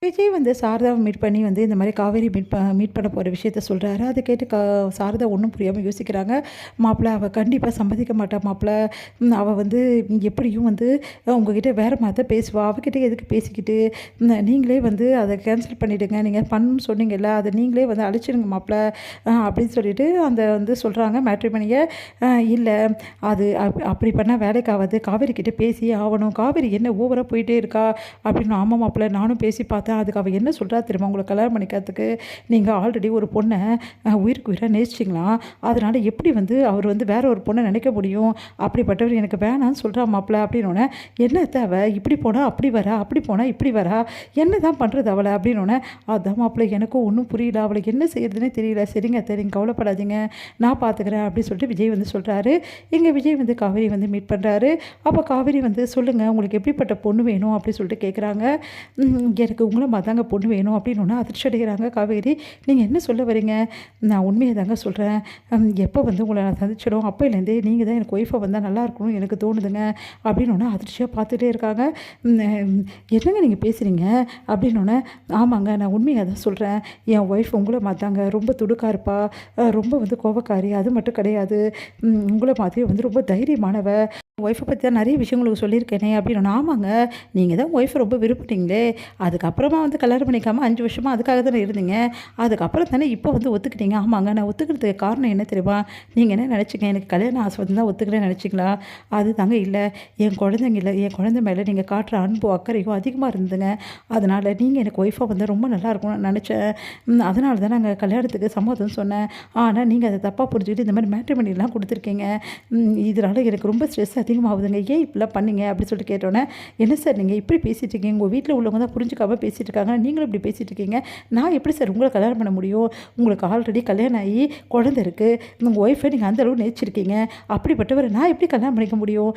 விஜய் வந்து சாரதாவை மீட் பண்ணி வந்து இந்த மாதிரி காவேரி மீட் பண்ண போகிற விஷயத்த சொல்கிறாரு. அதை கேட்டு சாரதா ஒன்றும் புரியாமல் யோசிக்கிறாங்க. மாப்பிள்ளை அவள் கண்டிப்பாக சம்மதிக்க மாட்டா மாப்பிள்ளை. அவள் வந்து எப்படியும் வந்து உங்ககிட்ட வேறு மாதிரி தான் பேசுவா. அவகிட்ட எதுக்கு பேசிக்கிட்டு நீங்களே வந்து அதை கேன்சல் பண்ணிவிடுங்க. நீங்கள் பண்ணணும்னு சொன்னீங்கல்ல, அதை நீங்களே வந்து அழிச்சிடுங்க மாப்பிள்ளை அப்படின்னு சொல்லிட்டு அந்த வந்து சொல்கிறாங்க மேட்ரிமோனியை. இல்லை அது அப்படி பண்ணால் வேலைக்கு ஆகாது. காவேரி கிட்டே பேசியே ஆகணும். காவேரி என்ன ஓவராக போயிட்டே இருக்கா அப்படின்னு. ஆமாம் மாப்பிள்ளை, நானும் பேசி பார்த்தேன். அதுக்கு அவள் என்ன சொல்கிறா தெரியுமா? உங்களை கல்யாணம் பண்ணிக்கிறதுக்கு நீங்கள் ஆல்ரெடி ஒரு பொண்ணை உயிருக்கு உயிராக நேசிச்சிங்களாம். அதனால் எப்படி வந்து அவர் வந்து வேற ஒரு பொண்ணை நினைக்க முடியும்? அப்படிப்பட்டவர் எனக்கு வேணான்னு சொல்கிறா மாப்பிள்ள அப்படின்னோடனே, என்ன தேவை? இப்படி போனால் அப்படி வரா, அப்படி போனால் இப்படி வரா, என்ன தான் பண்ணுறது அவளை அப்படின்னோடனே, அதான் மாப்பிள்ளை எனக்கும் ஒன்றும் புரியல, அவளுக்கு என்ன செய்யறதுனே தெரியல. சரிங்க அத்தை, நீங்கள் கவலைப்படாதீங்க, நான் பார்த்துக்கிறேன் அப்படின்னு சொல்லிட்டு விஜய் வந்து சொல்கிறாரு. இங்கே விஜய் வந்து காவேரி வந்து மீட் பண்ணுறாரு. அப்போ காவேரி வந்து சொல்லுங்கள், உங்களுக்கு எப்படிப்பட்ட பொண்ணு வேணும் அப்படின்னு சொல்லிட்டு கேட்குறாங்க. எனக்கு உங்களை தாங்க பொண்ணு வேணும் அப்படின்னு ஒன்று அதிர்ச்சி அடைகிறாங்க காவேரி. நீங்கள் என்ன சொல்ல வரீங்க? நான் உண்மையை தாங்க சொல்கிறேன். எப்போ வந்து உங்களை நான் சந்திச்சிடும் அப்போலேருந்தே நீங்கள் தான் எனக்கு ஒய்ஃபை வந்தால் நல்லா இருக்கணும்னு எனக்கு தோணுதுங்க அப்படின்னு ஒன்று அதிர்ச்சியாக பார்த்துட்டே இருக்காங்க. என்னங்க நீங்கள் பேசுகிறீங்க அப்படின்னோடனே, ஆமாங்க நான் உண்மையாக தான் சொல்கிறேன். என் ஒய்ஃப் உங்களை மாத்தாங்க ரொம்ப துடுக்கா இருப்பா, ரொம்ப வந்து கோபக்காரி. அது மட்டும் கிடையாது, உங்களை மாதிரி வந்து ரொம்ப தைரியமானவ. ஒய்ஃபை பற்றி தான் நிறைய விஷயம் உங்களுக்கு சொல்லியிருக்கேனே அப்படின்னு. ஆமாங்க, நீங்கள் தான் ஒய்ஃபை ரொம்ப விருப்பப்பட்டீங்களே, அதுக்கப்புறமா வந்து கல்யாணம் பண்ணிக்காமல் 5 வருஷமாக அதுக்காக தானே இருந்தீங்க, அதுக்கப்புறம் தானே இப்போ வந்து ஒத்துக்கிட்டீங்க. ஆமாங்க, நான் ஒத்துக்கிறதுக்கு காரணம் என்ன தெரியுமா? நீங்கள் என்ன நினச்சிங்க, எனக்கு கல்யாணம் ஆசை வந்து தான் ஒத்துக்கிறேன்னு நினச்சிங்களா? அது தாங்க இல்லை, என் குழந்தைங்க இல்லை, என் குழந்தை மேலே நீங்கள் காட்டுற அன்பு அக்கறையும் அதிகமாக இருந்ததுங்க. அதனால் நீங்கள் எனக்கு ஒய்ஃபாக வந்து ரொம்ப நல்லா இருக்கும்னு நினச்சேன். அதனால தான் நாங்கள் கல்யாணத்துக்கு சம்மதம் சொன்னேன். ஆனால் நீங்கள் அதை தப்பாக புரிஞ்சுக்கிட்டு இந்த மாதிரி மேட்ரிமோனிலாம் கொடுத்துருக்கீங்க. இதனால் எனக்கு ரொம்ப ஸ்ட்ரெஸ் அதிகமாகுதுங்க. ஏன் இப்படிலாம் பண்ணீங்க அப்படின்னு சொல்லிட்டு கேட்டோன்னே, என்ன சார் நீங்கள் இப்படி பேசிகிட்டு இருக்கீங்க? உங்கள் வீட்டில் உள்ளவங்க தான் புரிஞ்சுக்காமல் பேசிகிட்டு இருக்காங்க, நீங்களும் இப்படி பேசிகிட்டு இருக்கீங்க. நான் எப்படி சார் உங்களை கல்யாணம் பண்ண முடியும்? உங்களுக்கு ஆல்ரெடி கல்யாணம் ஆகி குழந்தை இருக்குது, உங்கள் ஒய்ஃபை நீங்கள் அந்தளவு நேசிச்சிருக்கீங்க. அப்படிப்பட்டவரை நான் எப்படி கல்யாணம் பண்ணிக்க முடியும்?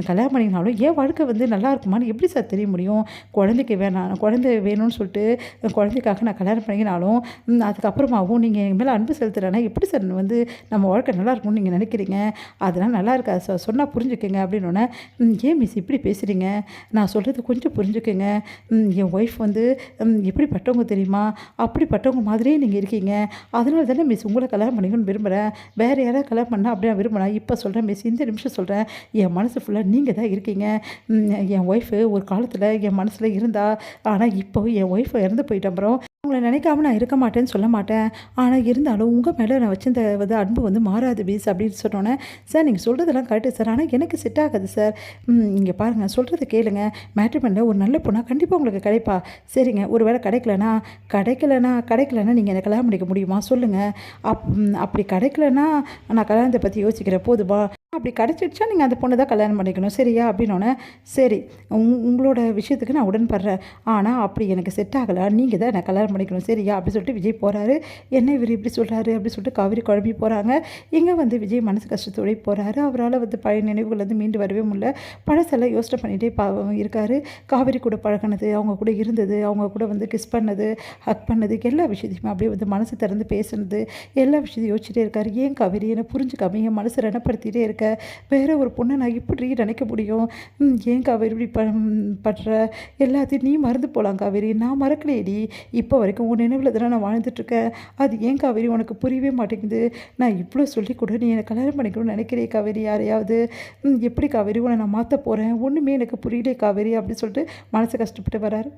கல்யாணம் பண்ணிங்கனாலும் என் வாழ்க்கை வந்து நல்லா இருக்குமான்னு எப்படி சார் தெரிய முடியும்? குழந்தைக்கு குழந்தை வேணும்னு சொல்லிட்டு குழந்தைக்காக நான் கல்யாணம் பண்ணிக்கினாலும் அதுக்கப்புறமாவும் நீங்கள் என் மேலே அன்பு செலுத்துகிறேன்னா எப்படி சார் வந்து நம்ம வாழ்க்கை நல்லா இருக்கும்னு நீங்கள் நினைக்கிறீங்க? அதெல்லாம் நல்லா இருக்காது சார், சொன்னால் புரிஞ்சுக்கங்க அப்படின்னோடனே, ஏன் மிஸ் இப்படி பேசுகிறீங்க? நான் சொல்கிறது கொஞ்சம் புரிஞ்சுக்கங்க. என் ஒய்ஃப் வந்து எப்படிப்பட்டவங்க தெரியுமா? அப்படிப்பட்டவங்க மாதிரியே நீங்கள் இருக்கீங்க. அதனால தானே மிஸ் உங்களை கல்யாணம் பண்ணிக்கணும்னு விரும்புகிறேன். வேறு யாராவது கல்யாணம் பண்ணால் அப்படியே விரும்பினேன். இப்போ சொல்கிறேன் மிஸ், இந்த நிமிஷம் சொல்கிறேன், என் மனசு ஃபுல்லாக நீங்கள் தான் இருக்கீங்க. என் ஒய்ஃபு ஒரு காலத்தில் என் மனசில் இருந்தா, ஆனால் இப்போ என் ஒய்ஃபை இறந்து போயிட்ட அப்புறம் உங்களை நினைக்காம நான் இருக்க மாட்டேன்னு சொல்ல மாட்டேன். ஆனால் இருந்தாலும் உங்கள் மேலே நான் வச்சிருந்த வந்து அன்பு வந்து மாறாது மிஸ் அப்படின்னு சொன்னோன்னே, சார் நீங்கள் சொல்கிறதெல்லாம் கரெக்டு சார், ஆனால் எனக்கு செட் ஆகாது சார். இங்கே பாருங்கள், சொல்கிறத கேளுங்க. மேட்ரிமோனியில் ஒரு நல்ல பொண்ணாக கண்டிப்பாக உங்களுக்கு கிடைப்பா. சரிங்க, ஒரு வேளை கிடைக்கலனா நீங்கள் என்னை கல்யாணம் பண்ணிக்க முடியுமா சொல்லுங்கள். அப்படி கிடைக்கலனா நான் கல்யாணத்தை பற்றி யோசிக்கிறேன், போதுமா? அப்படி கிடச்சிடுச்சா நீங்கள் அந்த பொண்ணை தான் கல்யாணம் பண்ணிக்கணும், சரியா அப்படின்னோடனே, சரி உங்களோட விஷயத்துக்கு நான் உடன்படுறேன், ஆனால் அப்படி எனக்கு செட் ஆகலை, நீங்கள் தான் நான் கல்யாணம் பண்ணிக்கணும், சரியா அப்படி சொல்லிட்டு விஜய் போகிறாரு. என்ன இவர் இப்படி சொல்கிறாரு அப்படி சொல்லிட்டு காவேரி குழம்பி போகிறாங்க. இங்கே வந்து விஜய் மனசு கஷ்டத்தோடய போகிறாரு. அவரால் வந்து பழைய நினைவுகள் வந்து மீண்டு வரவே முடியல. பழசெல்லாம் யோசனை பண்ணிகிட்டே இருக்காரு. காவேரி கூட பழகினது, அவங்க கூட இருந்தது, அவங்க கூட வந்து கிஸ் பண்ணது, ஹக் பண்ணது, எல்லா விஷயத்தையுமே அப்படியே வந்து மனசு திறந்து பேசுனது, எல்லா விஷயத்தையும் யோசிச்சுட்டே இருக்காரு. ஏன் காவேரி என்னை புரிஞ்சுக்காம என் மனசை ரணப்படுத்திகிட்டே இருக்க, வேற ஒரு பொண்ணை நான் இப்படி நினைக்க முடியும்? ஏன் காவேரி இப்படி படுற? எல்லாத்தையும் நீ மறந்து போகலாம் காவேரி, நான் மறக்கலையேடி. இப்போ வரைக்கும் உன் நினைவில் தானே நான் வாழ்ந்துட்டுருக்கேன். அது ஏன் காவேரி உனக்கு புரியவே மாட்டேங்குது? நான் இவ்வளோ சொல்லி கூட நீ என்னை கல்யாணம் பண்ணிக்கணும்னு நினைக்கிறேன் காவேரி யாரையாவது. எப்படி காவேரி உன்னை நான் மாற்ற போகிறேன்? ஒன்றுமே எனக்கு புரியலே காவேரி அப்படின்னு சொல்லிட்டு மனசு கஷ்டப்பட்டு வராரு.